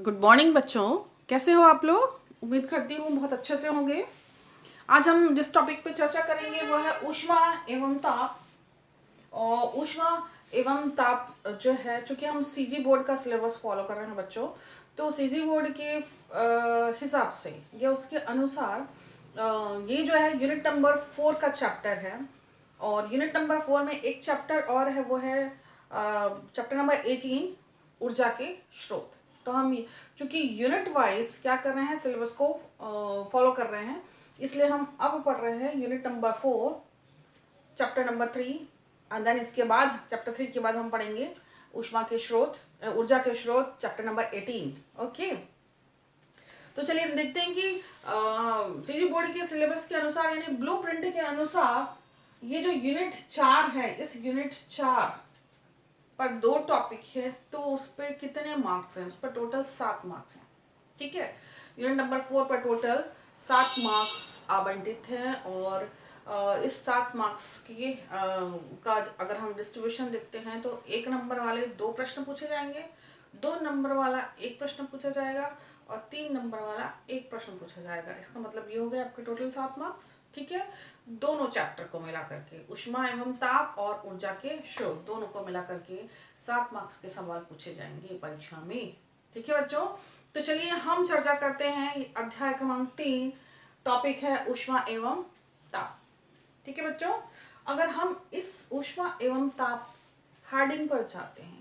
Good morning बच्चों, कैसे हो आप लोग। उम्मीद करती हूँ बहुत अच्छे से होंगे। आज हम जिस टॉपिक पे चर्चा करेंगे वो है ऊष्मा एवं ताप। और ऊष्मा एवं ताप जो है, चूंकि हम सीजी बोर्ड का सिलेबस फॉलो कर रहे हैं बच्चों, तो सीजी बोर्ड के हिसाब से या उसके अनुसार ये जो है यूनिट नंबर 4 का चैप्टर है। और यूनिट नंबर 4 में एक चैप्टर और है, वो है चैप्टर नंबर 18, ऊर्जा के स्रोत। तो हम चूंकि यूनिट वाइज क्या कर रहे हैं, सिलेबस को फॉलो कर रहे हैं, इसलिए हम अब पढ़ रहे हैं unit number 4 chapter number 3। And then इसके बाद चैप्टर 3 के बाद हम पढ़ेंगे ऊष्मा के स्रोत, ऊर्जा के स्रोत, चैप्टर नंबर 18। ओके, तो चलिए देखते हैं कि सीजी बोर्ड के सिलेबस के अनुसार यानी ब्लूप्रिंट के अनुसार ये जो यूनिट 4 है, इस यूनिट 4 पर 2 टॉपिक है, तो उस पर कितने मार्क्स हैं? उस पर टोटल 7 मार्क्स हैं। ठीक है, यूनिट नंबर 4 पर टोटल 7 मार्क्स आवंटित हैं। और इस 7 मार्क्स की का अगर हम डिस्ट्रीब्यूशन देखते हैं तो 1 नंबर वाले 2 प्रश्न पूछे जाएंगे, 2 नंबर वाला 1 प्रश्न पूछा जाएगा और 3 नंबर वाला 1 प्रश्न पूछा जाएगा। इसका मतलब ये हो गया आपके टोटल 7 मार्क्स। ठीक है, दोनों चैप्टर को मिला करके, ऊष्मा एवं ताप और ऊर्जा के स्रोत, दोनों को मिला करके 7 मार्क्स के सवाल पूछे जाएंगे परीक्षा में। ठीक है बच्चों, तो चलिए हम चर्चा करते हैं अध्याय क्रमांक 3, टॉपिक है ऊष्मा एवं ताप। ठीक है बच्चों, अगर हम इस ऊष्मा एवं ताप हेडिंग पर जाते हैं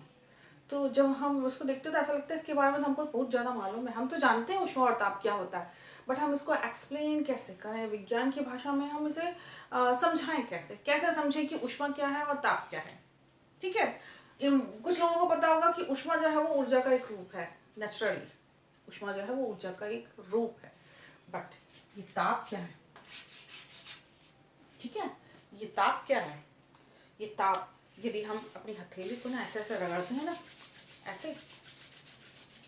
तो जब हम उसको देखते हैं तो ऐसा लगता है इसके बारे में तो हमको बहुत ज़्यादा मालूम है, हम तो जानते हैं ऊष्मा और ताप क्या होता है, बट हम इसको एक्सप्लेन कैसे करें, विज्ञान की भाषा में हम इसे समझाएं कैसे, कैसे समझें कि ऊष्मा क्या है और ताप क्या है। ठीक है, कुछ लोगों को पता होगा कि ऊष्मा जो है वो ऊर्जा का एक रूप है, नेचुरली ऊष्मा जो है वो ऊर्जा का एक रूप है, बट ये ताप क्या है? ठीक है, ये ताप क्या है? ये ताप, यदि हम अपनी हथेली को ना ऐसे ऐसे रगड़ते हैं ना, ऐसे,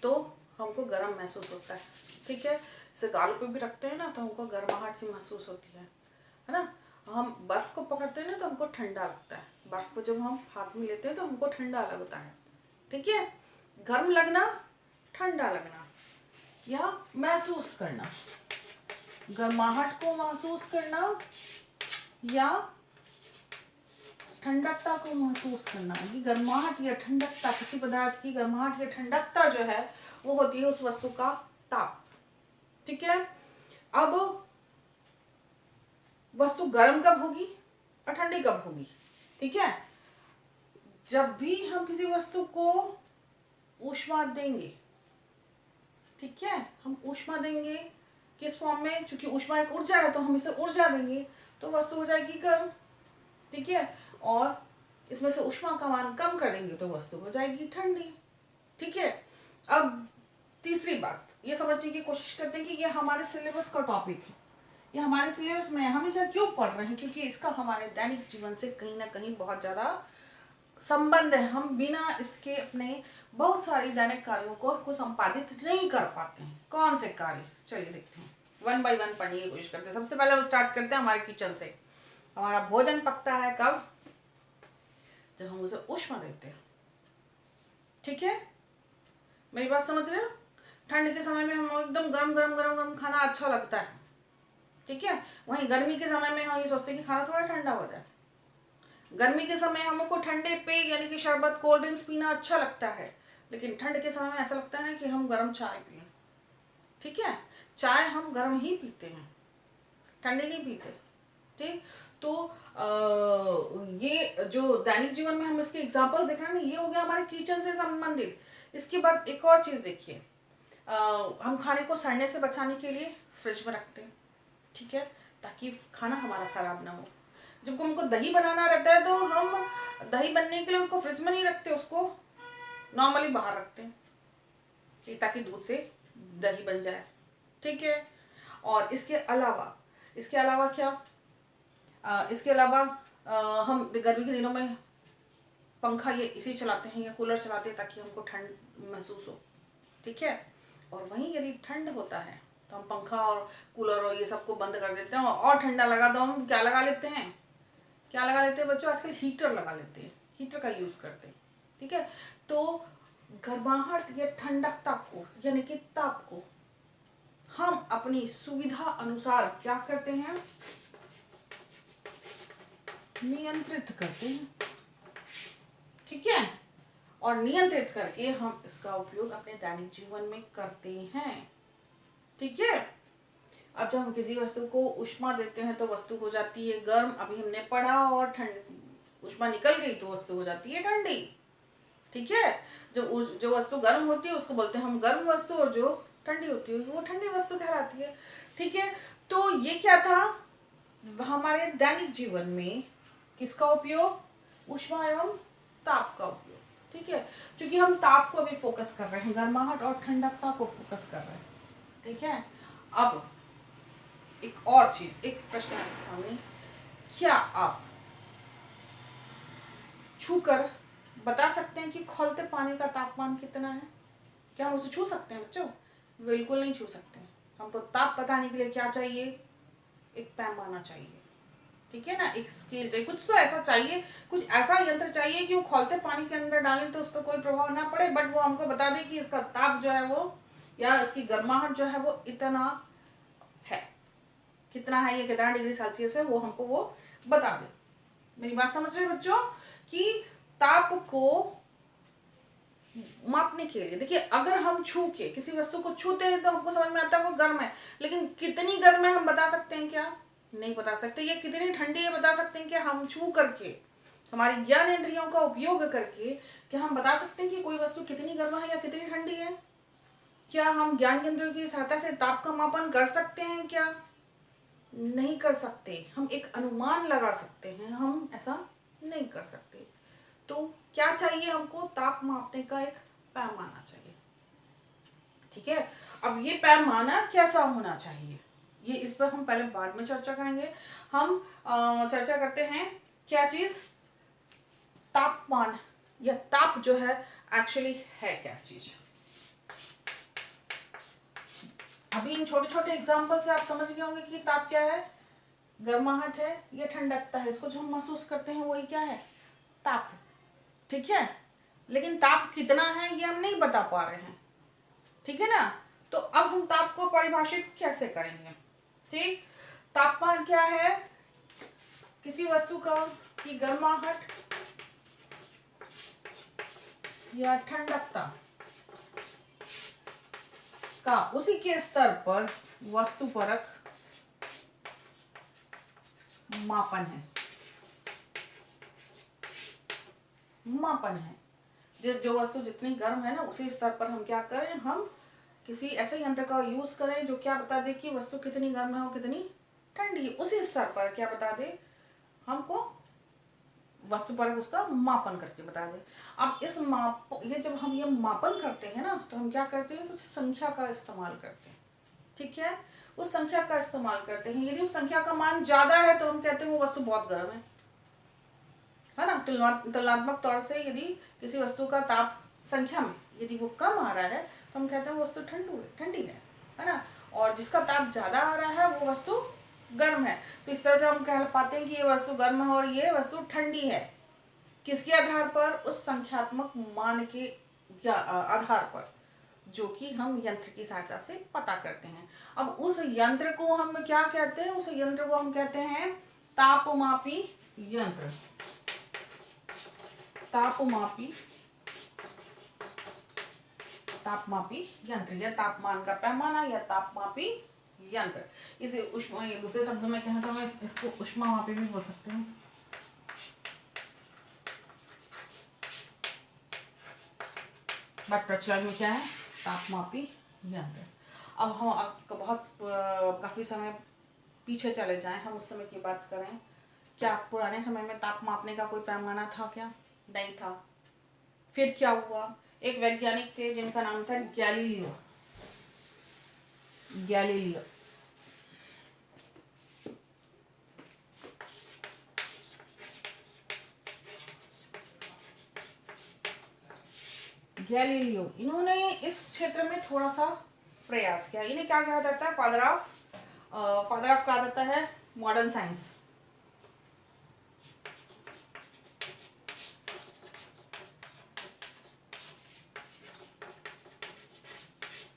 तो हमको गर्म महसूस होता है। ठीक है, इसे गाल पे भी रखते हैं ना तो हमको गर्माहट सी महसूस होती है ना। हम बर्फ को पकड़ते हैं ना तो हमको ठंडा लगता है, बर्फ को जब हम हाथ में लेते हैं तो हमको ठंडा लगता है। ठीक है, गर्म लगना, ठंडा लगना या महसूस करना, गर्माहट को महसूस करना या ठंडकता को महसूस करना। ये गर्माहट या ठंडकता, किसी पदार्थ की गर्माहट या ठंडकता जो है वो होती है उस वस्तु का ताप। ठीक है, अब वस्तु गर्म कब होगी और ठंडी कब होगी? ठीक है, जब भी हम किसी वस्तु को ऊष्मा देंगे, ठीक है, हम ऊष्मा देंगे किस फॉर्म में, चूंकि ऊष्मा एक ऊर्जा है तो हम इसे ऊर्जा देंगे तो वस्तु हो जाएगी गर्म। ठीक है, और इसमें से ऊष्मा का मान कम कर देंगे तो वस्तु हो जाएगी ठंडी। ठीक है, अब तीसरी बात ये समझने की कोशिश करते हैं कि ये हमारे सिलेबस का टॉपिक है, ये हमारे सिलेबस में हम इसे क्यों पढ़ रहे हैं, क्योंकि इसका हमारे दैनिक जीवन से कहीं ना कहीं बहुत ज़्यादा संबंध है। हम बिना इसके अपने बहुत सारे दैनिक कार्यों को संपादित नहीं कर पाते हैं। कौन से कार्य, चलिए देखते हैं, 1 बाय 1 पढ़ने की कोशिश करते हैं। सबसे पहले हम स्टार्ट करते हैं हमारे किचन से। हमारा भोजन पकता है कब? जब हम उसे ऊष्मा देते हैं। ठीक है, मेरी बात समझ रहे हो? ठंड के समय में हम एकदम गरम गरम गरम गरम खाना अच्छा लगता है। ठीक है, वहीं गर्मी के समय में हम ये सोचते हैं कि खाना थोड़ा ठंडा हो जाए। गर्मी के समय हमको ठंडे पेय यानी कि शरबत, कोल्ड ड्रिंक्स पीना अच्छा लगता है, लेकिन ठंड के समय में ऐसा लगता है ना कि हम गर्म चाय पिए। ठीक है, चाय हम गर्म ही पीते हैं, ठंडे नहीं पीते। ठीक, तो ये जो दैनिक जीवन में हम इसके एग्जांपल्स देख रहे हैं ना, ये हो गया हमारे किचन से संबंधित। इसके बाद एक और चीज देखिए, हम खाने को सड़ने से बचाने के लिए फ्रिज में रखते हैं। ठीक है, ताकि खाना हमारा खराब ना हो। जब हमको दही बनाना रहता है तो हम दही बनने के लिए उसको फ्रिज में नहीं रखते, उसको नॉर्मली बाहर रखते हैं ताकि दूध से दही बन जाए। ठीक है, और इसके अलावा क्या, इसके अलावा हम गर्मी के दिनों में पंखा ये इसी चलाते हैं या कूलर चलाते हैं ताकि हमको ठंड महसूस हो। ठीक है, और वहीं यदि ठंड होता है तो हम पंखा और कूलर और ये सबको बंद कर देते हैं, और ठंडा लगा तो हम क्या लगा लेते हैं, क्या लगा लेते हैं बच्चों? आजकल हीटर लगा लेते हैं, हीटर का यूज करते हैं। ठीक है, तो गर्माहट या ठंडकता को यानी कि ताप को हम अपनी सुविधा अनुसार क्या करते हैं, नियंत्रित करते हैं। ठीक है, और नियंत्रित करके हम इसका उपयोग अपने दैनिक जीवन में करते हैं। ठीक है, अब जब हम किसी वस्तु को ऊष्मा देते हैं तो वस्तु हो जाती है गर्म, अभी हमने पढ़ा, और ठंड ऊष्मा निकल गई तो वस्तु हो जाती है ठंडी। ठीक है, जो वस्तु गर्म होती है उसको बोलते हैं हम गर्म वस्तु, और जो ठंडी होती है वो ठंडी वस्तु कहलाती है। ठीक है, तो ये क्या था, हमारे दैनिक जीवन में किसका उपयोग, ऊष्मा एवं ताप का उपयोग। ठीक है, क्योंकि हम ताप को अभी फोकस कर रहे हैं, गर्माहट और ठंडकता को फोकस कर रहे हैं। ठीक है, अब एक और चीज, एक प्रश्न आपके सामने, क्या आप छूकर बता सकते हैं कि खौलते पानी का तापमान कितना है? क्या हम उसे छू सकते हैं बच्चों? बिल्कुल नहीं छू सकते। हमको ताप बताने के लिए क्या चाहिए, एक पैमाना चाहिए। ठीक है ना, एक स्केल चाहिए, कुछ तो ऐसा चाहिए, कुछ ऐसा यंत्र चाहिए कि वो खौलते पानी के अंदर डालें तो उस पर कोई प्रभाव ना पड़े, बट वो हमको बता दे कि इसका ताप जो है वो, या इसकी गर्माहट जो है वो इतना है, कितना है, ये कितना डिग्री सेल्सियस है, वो हमको वो बता दे। मेरी बात समझ रहे बच्चों, कि ताप को मापने के लिए, देखिए अगर हम छू के किसी वस्तु को छूते हैं तो हमको समझ में आता है वो गर्म है, लेकिन कितनी गर्म है हम बता सकते हैं क्या? नहीं बता सकते। ये कितनी ठंडी है बता सकते हैं क्या? हम छू करके, हमारी ज्ञान इंद्रियों का उपयोग करके क्या हम बता सकते हैं कि कोई वस्तु कितनी गर्म है या कितनी ठंडी है? क्या हम ज्ञान इंद्रियों की सहायता से ताप का मापन कर सकते हैं क्या? नहीं कर सकते। हम एक अनुमान लगा सकते हैं, हम ऐसा नहीं कर सकते। तो क्या चाहिए हमको? ताप मापने का एक पैमाना चाहिए। ठीक है, अब ये पैमाना कैसा होना चाहिए, ये इस पर हम पहले बाद में चर्चा करेंगे। हम चर्चा करते हैं क्या चीज, तापमान या ताप जो है एक्चुअली है क्या चीज। अभी इन छोटे छोटे एग्जाम्पल से आप समझ गए होंगे कि ताप क्या है, गर्माहट है या ठंडकता है, इसको जो हम महसूस करते हैं वही क्या है, ताप है। ठीक है, लेकिन ताप कितना है ये हम नहीं बता पा रहे हैं। ठीक है ना, तो अब हम ताप को परिभाषित कैसे करेंगे? ठीक, तापमान क्या है, किसी वस्तु का की गर्माहट या ठंडकता का उसी के स्तर पर वस्तुपरक मापन है। मापन है, जो वस्तु जितनी गर्म है ना उसी स्तर पर हम क्या करें, हम किसी ऐसे यंत्र का यूज करें जो क्या बता दे कि वस्तु कितनी गर्म है और कितनी ठंडी है, उसी स्तर पर क्या बता दे हमको, वस्तु पर उसका मापन करके बता दे। अब इस ये जब हम ये मापन करते हैं ना तो हम क्या करते हैं, कुछ संख्या का इस्तेमाल करते हैं। ठीक है, उस संख्या का इस्तेमाल करते हैं। यदि उस संख्या का मान ज्यादा है तो हम कहते हैं वो वस्तु बहुत गर्म है ना। तुलनात्मक तौर से यदि किसी वस्तु का ताप संख्या में यदि वो कम आ रहा है तो हम कहते हैं वो वस्तु ठंडी है ना। और जिसका ताप ज्यादा आ रहा है वो वस्तु गर्म है। तो इस तरह से हम कह पाते हैं कि ये वस्तु गर्म है और ये वस्तु ठंडी है। किसके आधार पर? उस संख्यात्मक मान के आधार पर, जो कि हम यंत्र की सहायता से पता करते हैं। अब उस यंत्र को हम क्या कहते हैं? उस यंत्र को हम कहते हैं तापमापी यंत्र। तापमापी यंत्र या तापमान का पैमाना या तापमापी यंत्र। इसे ऊष्मा, दूसरे शब्दों में कहें तो मैं इसको ऊष्मामापी भी बोल सकते हैं। बट प्रचलन में क्या है? तापमापी यंत्र। अब हम काफी समय पीछे चले जाएं, हम उस समय की बात करें, क्या पुराने समय में ताप मापने का कोई पैमाना था क्या? नहीं था। फिर क्या हुआ? एक वैज्ञानिक थे जिनका नाम था गैलीलियो। इन्होंने इस क्षेत्र में थोड़ा सा प्रयास किया। इन्हें क्या कहा जाता है? फादर ऑफ कहा जाता है मॉडर्न साइंस।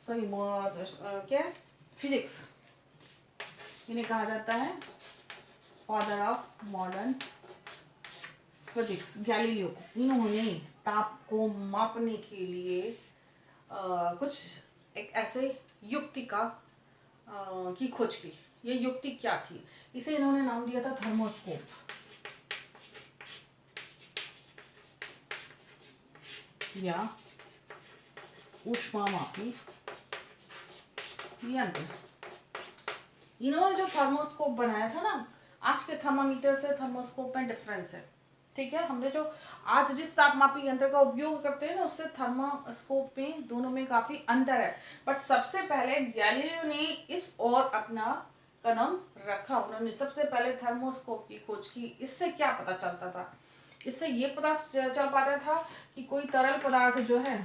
सॉरी क्या फिजिक्स, इन्हें कहा जाता है father of modern physics. Galileo को इन्होंने ताप को मापने के लिए कुछ एक ऐसे युक्ति का की खोज की। ये युक्ति क्या थी? इसे इन्होंने नाम दिया था थर्मोस्कोप या ऊष्मामापी यंत्र। इन्होंने जो थर्मोस्कोप बनाया था ना, आज के थर्मामीटर से थर्मोस्कोप में डिफरेंस है। ठीक है, हमने जो आज जिस तापमापी यंत्र का उपयोग करते हैं ना, उससे थर्मोस्कोप में दोनों में काफी अंतर है। बट सबसे पहले गैलीलियो ने इस ओर अपना कदम रखा। उन्होंने सबसे पहले थर्मोस्कोप की खोज की। इससे क्या पता चलता था? इससे ये पता चल पाता था कि कोई तरल पदार्थ जो है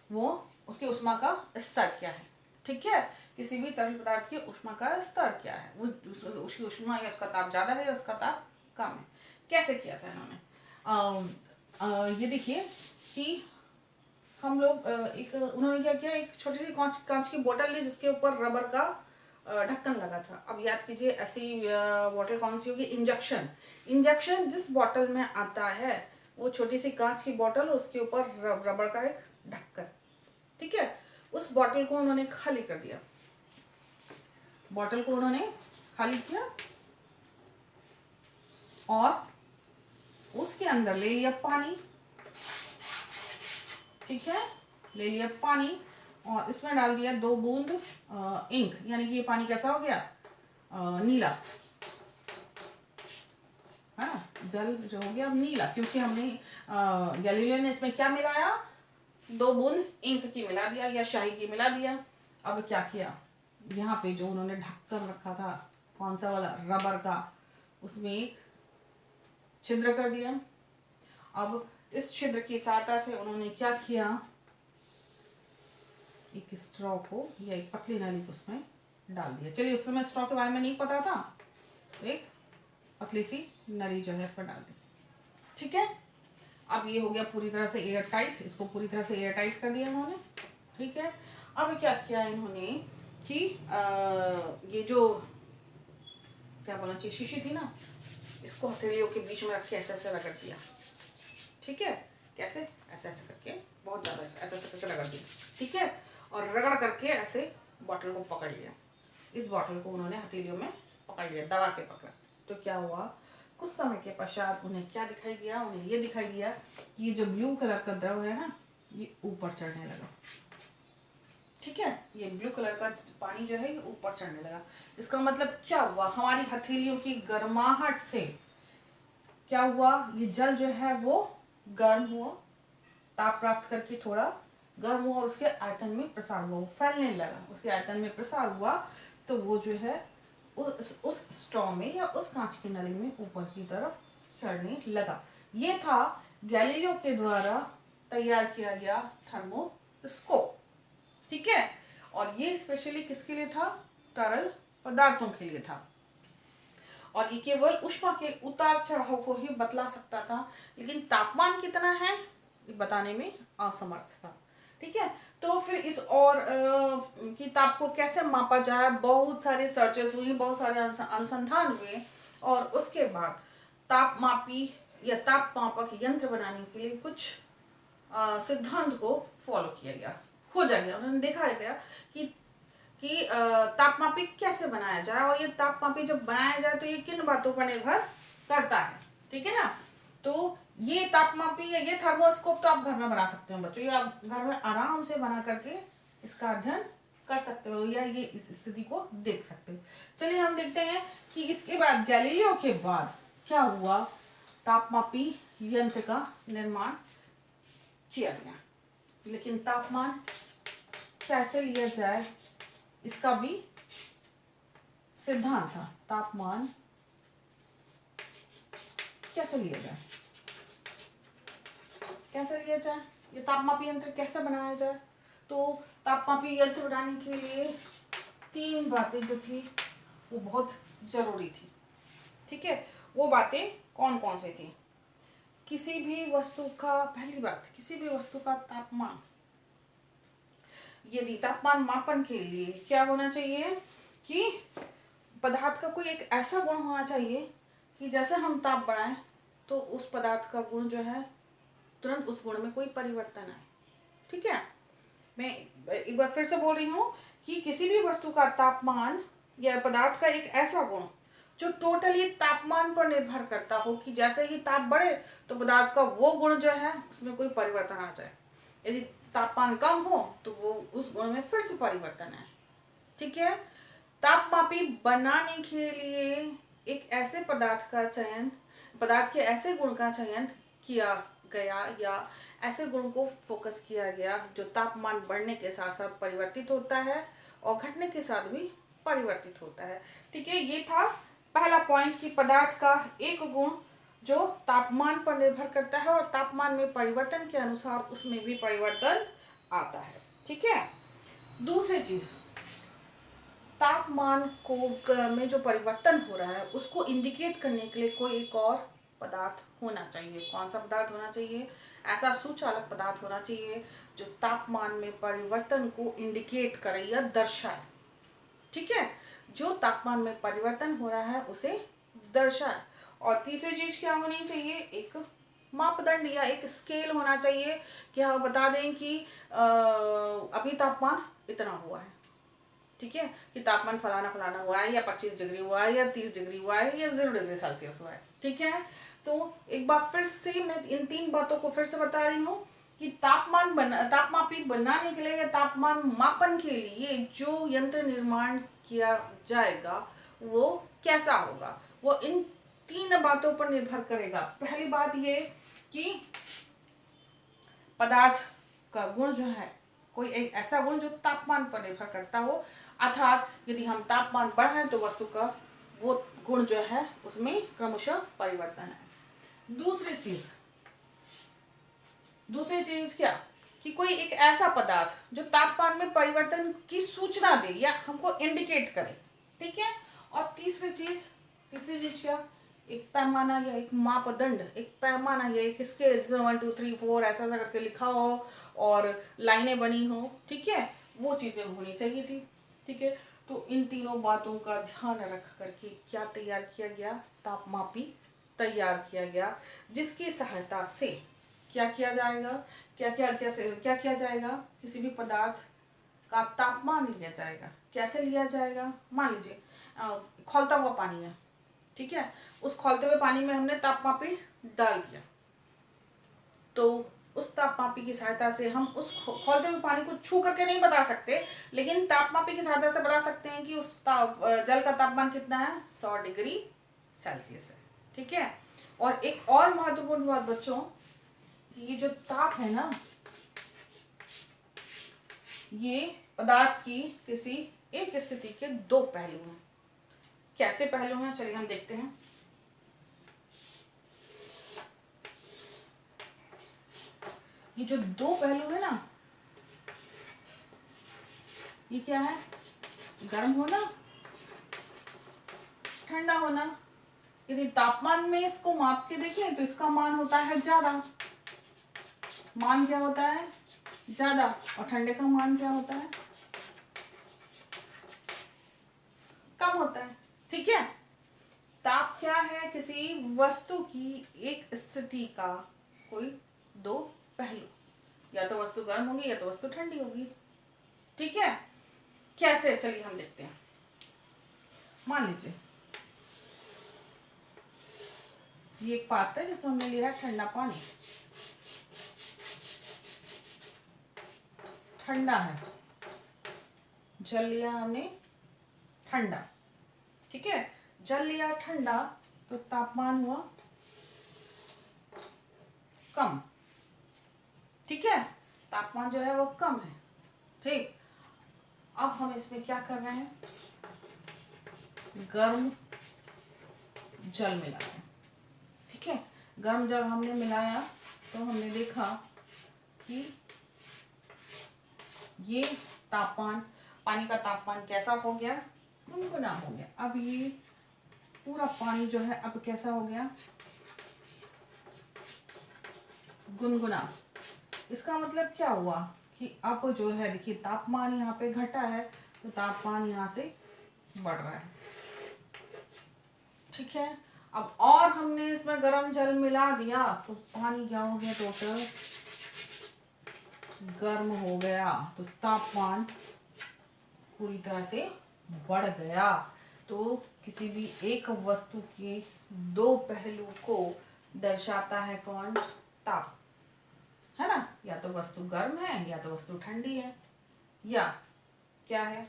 वो उसकी ऊष्मा का स्तर क्या है। ठीक है, किसी भी तरल पदार्थ की ऊष्मा का स्तर क्या है, उसकी ऊष्मा या उसका ताप ज्यादा है या उसका ताप कम है। कैसे किया था इन्होंने? ये देखिए कि हम लोग उन्होंने क्या किया, एक छोटी सी कांच की बोतल ली जिसके ऊपर रबर का ढक्कन लगा था। अब याद कीजिए ऐसी बोतल कौन सी होगी? इंजेक्शन। इंजेक्शन जिस बोतल में आता है वो छोटी सी कांच की बोतल, उसके ऊपर रबर का एक ढक्कन। ठीक है, उस बोतल को उन्होंने खाली कर दिया। बोतल को उन्होंने खाली किया और उसके अंदर ले लिया पानी। ठीक है, ले लिया पानी और इसमें डाल दिया 2 बूंद इंक, यानी कि ये पानी कैसा हो गया? नीला, है ना? जल जो हो गया अब नीला, क्योंकि हमने गैलीलियो ने इसमें क्या मिलाया? 2 बूंद इंक की मिला दिया या शाही की मिला दिया। अब क्या किया, यहाँ पे जो उन्होंने ढक्कन रखा था, कौन सा वाला? रबर का, उसमें एक छिद्र कर दिया। अब इस छिद्र की सहायता से उन्होंने क्या किया, एक स्ट्रॉ को या एक पतली नली को उसमें डाल दिया। चलिए, उस समय स्ट्रॉ के बारे में नहीं पता था, तो एक पतली सी नली जो है इस पर डाल दी। ठीक है, अब ये हो गया पूरी तरह से एयर टाइट। इसको पूरी तरह से एयर टाइट कर दिया उन्होंने। ठीक है, अब क्या किया इन्होंने कि ये जो क्या बोलना चाहिए, शीशी थी ना, इसको हथेलियों के बीच में रख के ऐसे ऐसे रगड़ दिया। ठीक है, कैसे? ऐसे ऐसे करके, बहुत ज्यादा ऐसे ऐसे करके रगड़ दिया। ठीक है, और रगड़ करके ऐसे बॉटल को पकड़ लिया। इस बॉटल को उन्होंने हथेलियों में पकड़ लिया, दबा के पकड़ा। तो क्या हुआ, कुछ समय के पश्चात उन्हें क्या दिखाई दिया? उन्हें ये दिखाई दिया कि ये जो ब्लू कलर का द्रव है ना, ये ऊपर चढ़ने लगा। ठीक है, ये ब्लू कलर का पानी जो है ये ऊपर चढ़ने लगा। इसका मतलब क्या हुआ? हमारी हथेलियों की गर्माहट से क्या हुआ, ये जल जो है वो गर्म हुआ, ताप प्राप्त करके थोड़ा गर्म हुआ और उसके आयतन में प्रसार हुआ, वो फैलने लगा। उसके आयतन में प्रसार हुआ तो वो जो है उस स्ट्रॉ में या उस कांच की नली में ऊपर की तरफ चढ़ने लगा। ये था गैलीलियो के द्वारा तैयार किया गया थर्मोस्कोप। ठीक है, और ये स्पेशली किसके लिए था? तरल पदार्थों के लिए था, और ये केवल ऊष्मा के उतार चढ़ाव को ही बतला सकता था, लेकिन तापमान कितना है ये बताने में असमर्थ था। ठीक है, तो फिर इस और की ताप को कैसे मापा जाए, बहुत सारे सर्चेस हुई, बहुत सारे अनुसंधान हुए, और उसके बाद तापमापी या ताप मापक यंत्र बनाने के लिए कुछ सिद्धांत को फॉलो किया गया, खोजा गया। उन्होंने देखा गया कि तापमापी कैसे बनाया जाए, और ये तापमापी जब बनाया जाए तो ये किन बातों पर निर्भर करता है। ठीक है ना, तो ये तापमापी या ये थर्मोस्कोप तो आप घर में बना सकते हो बच्चों, ये आप घर में आराम से बना करके इसका अध्ययन कर सकते हो या ये इस स्थिति को देख सकते हो। चलिए हम देखते हैं कि इसके बाद गैलीलियो के बाद क्या हुआ, तापमापी यंत्र का निर्माण किया गया। लेकिन तापमान कैसे लिया जाए इसका भी सिद्धांत था। तापमान कैसे लिया जाए, कैसे लिया जाए, ये तापमापी यंत्र कैसे बनाया जाए? तो तापमापी यंत्र बनाने के लिए 3 बातें जो थी वो बहुत जरूरी थी। ठीक है, वो बातें कौन कौन सी थी किसी भी वस्तु का, पहली बात, किसी भी वस्तु का तापमान, यदि तापमान मापन के लिए क्या होना चाहिए कि पदार्थ का कोई एक ऐसा गुण होना चाहिए कि जैसे हम ताप बढ़ाएं तो उस पदार्थ का गुण जो है तुरंत उस गुण में कोई परिवर्तन आए। ठीक है, मैं एक बार फिर से बोल रही हूँ कि किसी भी वस्तु का तापमान या पदार्थ का एक ऐसा गुण जो टोटली तापमान पर निर्भर करता हो कि जैसे ही ताप बढ़े तो पदार्थ का वो गुण जो है उसमें कोई परिवर्तन आ जाए। यदि तापमान कम हो तो वो उस गुण में फिर से परिवर्तन आए। ठीक है, तापमापी बनाने के लिए एक ऐसे पदार्थ का चयन, पदार्थ के ऐसे गुण का चयन किया गया या ऐसे गुण को फोकस किया गया जो तापमान बढ़ने के साथ साथ परिवर्तित होता है और घटने के साथ भी परिवर्तित होता है। ठीक है, ये था पहला पॉइंट कि पदार्थ का एक गुण जो तापमान पर निर्भर करता है और तापमान में परिवर्तन के अनुसार उसमें भी परिवर्तन आता है। ठीक है, दूसरी चीज, तापमान को में जो परिवर्तन हो रहा है उसको इंडिकेट करने के लिए कोई एक और पदार्थ होना चाहिए। कौन सा पदार्थ होना चाहिए? ऐसा सुचालक पदार्थ होना चाहिए जो तापमान में परिवर्तन को इंडिकेट करे या दर्शाए। ठीक है, जो तापमान में परिवर्तन हो रहा है उसे दर्शाए। और तीसरी चीज क्या होनी चाहिए? एक मापदंड या एक स्केल होना चाहिए कि हम बता दें कि अभी तापमान इतना हुआ है। ठीक है, कि तापमान फलाना फलाना हुआ है या 25 डिग्री हुआ है या 30 डिग्री हुआ है या 0 डिग्री सेल्सियस हुआ है। ठीक है, तो एक बार फिर से मैं इन तीन बातों को फिर से बता रही हूँ कि तापमापी बनाने के लिए या तापमान मापन के लिए जो यंत्र निर्माण किया जाएगा वो कैसा होगा, वो इन तीन बातों पर निर्भर करेगा। पहली बात ये कि पदार्थ का गुण जो है कोई एक ऐसा गुण जो तापमान पर निर्भर करता हो, अर्थात यदि हम तापमान बढ़ाएं तो वस्तु का वो गुण जो है उसमें क्रमशः परिवर्तन है। दूसरी चीज क्या कि कोई एक ऐसा पदार्थ जो तापमान में परिवर्तन की सूचना दे या हमको इंडिकेट करे। ठीक है, और तीसरी चीज क्या? एक पैमाना या एक मापदंड, एक पैमाना या एक स्केल 1 2 3 4 ऐसा करके लिखा हो और लाइनें बनी हो। ठीक है, वो चीजें होनी चाहिए थी। ठीक है, तो इन तीनों बातों का ध्यान रख करके क्या तैयार किया गया? तापमापी तैयार किया गया, जिसकी सहायता से क्या किया जाएगा, क्या किया जाएगा? किसी भी पदार्थ का तापमान लिया जाएगा। कैसे लिया जाएगा? मान लीजिए खौलता हुआ पानी है। ठीक है, उस खौलते हुए पानी में हमने तापमापी डाल दिया, तो उस तापमापी की सहायता से हम उस खौलते हुए पानी को छू करके नहीं बता सकते, लेकिन तापमापी की सहायता से बता सकते हैं कि उस जल का तापमान कितना है? 100 डिग्री सेल्सियस है। ठीक है, और एक और महत्वपूर्ण बात बच्चों, ये जो ताप है ना, ये पदार्थ की किसी एक स्थिति के दो पहलू हैं। कैसे पहलू हैं? चलिए हम देखते हैं। ये जो दो पहलू है ना, ये क्या है? गर्म होना, ठंडा होना। यदि तापमान में इसको माप के देखें तो इसका मान होता है ज्यादा। मान क्या होता है? ज्यादा। और ठंडे का मान क्या होता है? कम होता है। ठीक है, ताप क्या है? किसी वस्तु की एक स्थिति का कोई दो पहलू, या तो वस्तु गर्म होगी या तो वस्तु ठंडी होगी। ठीक है, कैसे? चलिए हम देखते हैं। मान लीजिए ये एक पात्र है जिसमें हमने लिया है ठंडा पानी। ठंडा है, जल लिया हमने ठंडा। ठीक है, जल लिया ठंडा तो तापमान हुआ कम। ठीक है, तापमान जो है वो कम है। ठीक, अब हम इसमें क्या कर रहे हैं? गर्म जल मिला रहे हैं। ठीक है, गर्म जल हमने मिलाया तो हमने देखा कि ये तापमान, पानी का तापमान कैसा हो गया? गुनगुना हो गया। अब ये पूरा पानी जो है अब कैसा हो गया? गुनगुना। इसका मतलब क्या हुआ कि अब जो है देखिए तापमान यहाँ पे घटा है तो तापमान यहाँ से बढ़ रहा है। ठीक है, अब और हमने इसमें गर्म जल मिला दिया तो पानी क्या हो गया, टोटल गर्म हो गया, तो तापमान पूरी तरह से बढ़ गया। तो किसी भी एक वस्तु के दो पहलू को दर्शाता है कौन, ताप, है ना। या तो वस्तु गर्म है या तो वस्तु ठंडी है या क्या है,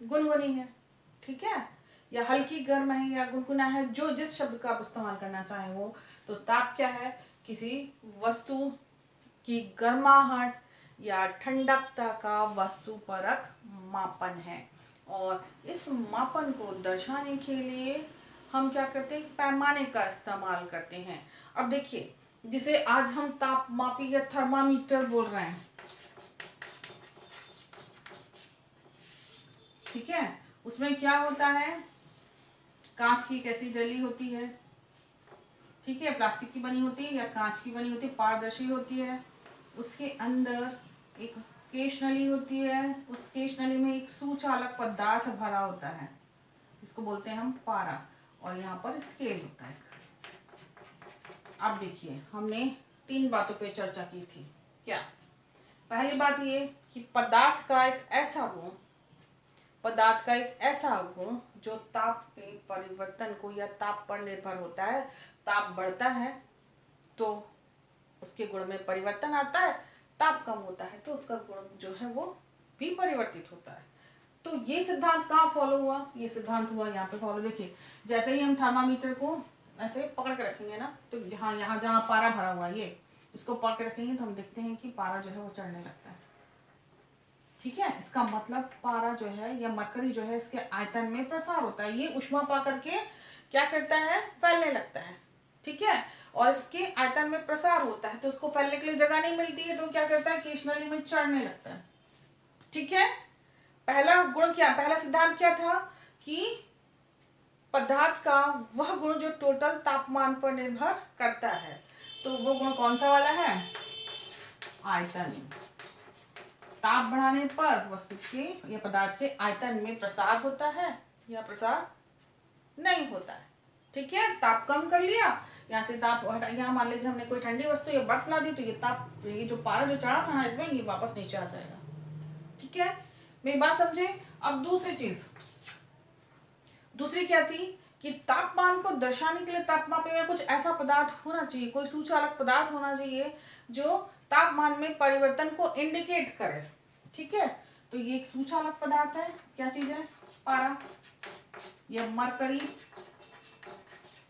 गुनगुनी है। ठीक है, या हल्की गर्म है या गुनगुना है, जो जिस शब्द का आप इस्तेमाल करना चाहें वो। तो ताप क्या है, किसी वस्तु की गर्माहट या ठंडकता का वस्तुपरक मापन है। और इस मापन को दर्शाने के लिए हम क्या करते हैं, पैमाने का इस्तेमाल करते हैं। अब देखिए, जिसे आज हम तापमापी या थर्मामीटर बोल रहे हैं, ठीक है, उसमें क्या होता है, कांच की कैसी डली होती है, ठीक है, प्लास्टिक की बनी होती है या कांच की बनी होती है, पारदर्शी होती है। उसके अंदर एक केश नली होती है, उस केश नली में एक सुचालक पदार्थ भरा होता है, इसको बोलते हैं हम पारा, और यहाँ पर स्केल होता है। अब देखिए, हमने 3 बातों पे चर्चा की थी। क्या, पहली बात ये कि पदार्थ का एक ऐसा गुण जो ताप में परिवर्तन को या ताप पर निर्भर होता है। ताप बढ़ता है तो उसके गुण में परिवर्तन आता है, ताप कम होता है तो उसका गुण जो है वो भी परिवर्तित होता है। तो ये सिद्धांत कहाँ फॉलो हुआ, ये सिद्धांत हुआ यहाँ पे फॉलो। देखिए, जैसे ही हम थर्मामीटर को ऐसे पकड़ के रखेंगे ना, तो यहाँ जहाँ पारा भरा हुआ है, ये इसको पकड़ के रखेंगे तो हम देखते हैं कि पारा जो है वो चढ़ने लगता है। ठीक है, इसका मतलब पारा जो है या मरकरी जो है, इसके आयतन में प्रसार होता है, ये ऊष्मा पा करके क्या करता है, फैलने लगता है। ठीक है, और इसके आयतन में प्रसार होता है तो उसको फैलने के लिए जगह नहीं मिलती है, तो क्या करता है, केश नली में चढ़ने लगता है। ठीक है, पहला सिद्धांत क्या था कि पदार्थ का वह गुण जो टोटल तापमान पर निर्भर करता है। तो वो गुण कौन सा वाला है, आयतन। ताप बढ़ाने पर वस्तु के या पदार्थ के आयतन में प्रसार होता है या प्रसार नहीं होता है। ठीक है, ताप कम कर लिया, यहाँ से ताप हटा, यहाँ मान लीजिए हमने कोई ठंडी वस्तु या बर्फ ला दी तो ये जो पारा जो चढ़ा था ना इसमें, ये वापस नीचे आ जाएगा। ठीक है, मेरी बात समझे। अब दूसरी क्या थी कि तापमान को दर्शाने के लिए तापमापी में कुछ ऐसा पदार्थ होना चाहिए, कोई सुचालक पदार्थ होना चाहिए जो तापमान में परिवर्तन को इंडिकेट करे। ठीक है, तो ये एक सुचालक पदार्थ है, क्या चीज है, पारा या मरकरी,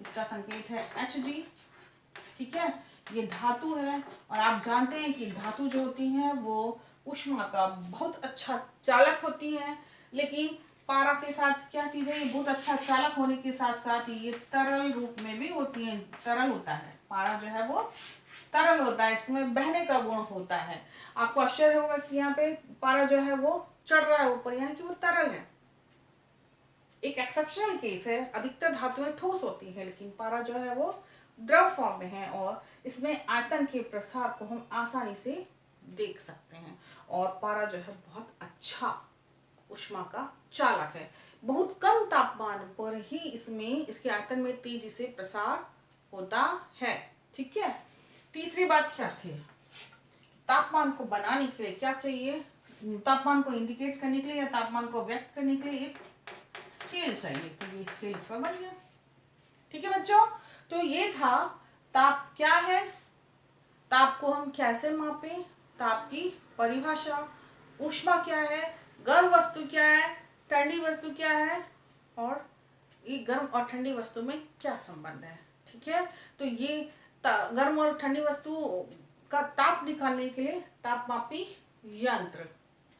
इसका संकेत है Hg। ठीक है, ये धातु है और आप जानते हैं कि धातु जो होती है वो ऊष्मा का बहुत अच्छा चालक होती है। लेकिन पारा के साथ क्या चीज है, ये बहुत अच्छा चालक होने के साथ साथ ये तरल रूप में भी होती है, तरल होता है। पारा जो है वो तरल होता है, इसमें बहने का गुण होता है। आपको आश्चर्य होगा कि यहाँ पे पारा जो है वो चढ़ रहा है ऊपर, यानी कि वो तरल है। एक एक्सेप्शनल केस है, अधिकतर धातुएं ठोस होती है लेकिन पारा जो है वो द्रव फॉर्म में है, और इसमें आयतन के प्रसार को हम आसानी से देख सकते हैं। और पारा जो है बहुत अच्छा ऊष्मा का चालक है, बहुत कम तापमान पर ही इसके आयतन में तेजी से प्रसार होता है। ठीक है, तीसरी बात क्या थी, तापमान को बनाने के लिए क्या चाहिए, तापमान को इंडिकेट करने के लिए या तापमान को व्यक्त करने के लिए एक स्केल चाहिए, तो ये स्केल इस पर बन गया। ठीक है बच्चों, तो ये था ताप क्या है, ताप को हम कैसे मापें, ताप की परिभाषा, ऊष्मा क्या है, गर्म वस्तु क्या है, ठंडी वस्तु क्या है, और ये गर्म और ठंडी वस्तु में क्या संबंध है। ठीक है, तो ये गर्म और ठंडी वस्तु का ताप निकालने के लिए तापमापी यंत्र।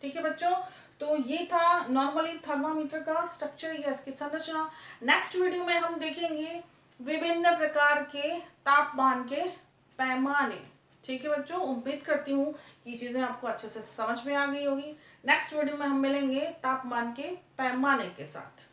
ठीक है बच्चों, तो ये था नॉर्मली थर्मामीटर का स्ट्रक्चर या इसकी संरचना। नेक्स्ट वीडियो में हम देखेंगे विभिन्न प्रकार के तापमान के पैमाने। ठीक है बच्चों, उम्मीद करती हूँ ये चीजें आपको अच्छे से समझ में आ गई होगी। नेक्स्ट वीडियो में हम मिलेंगे तापमान के पैमाने के साथ।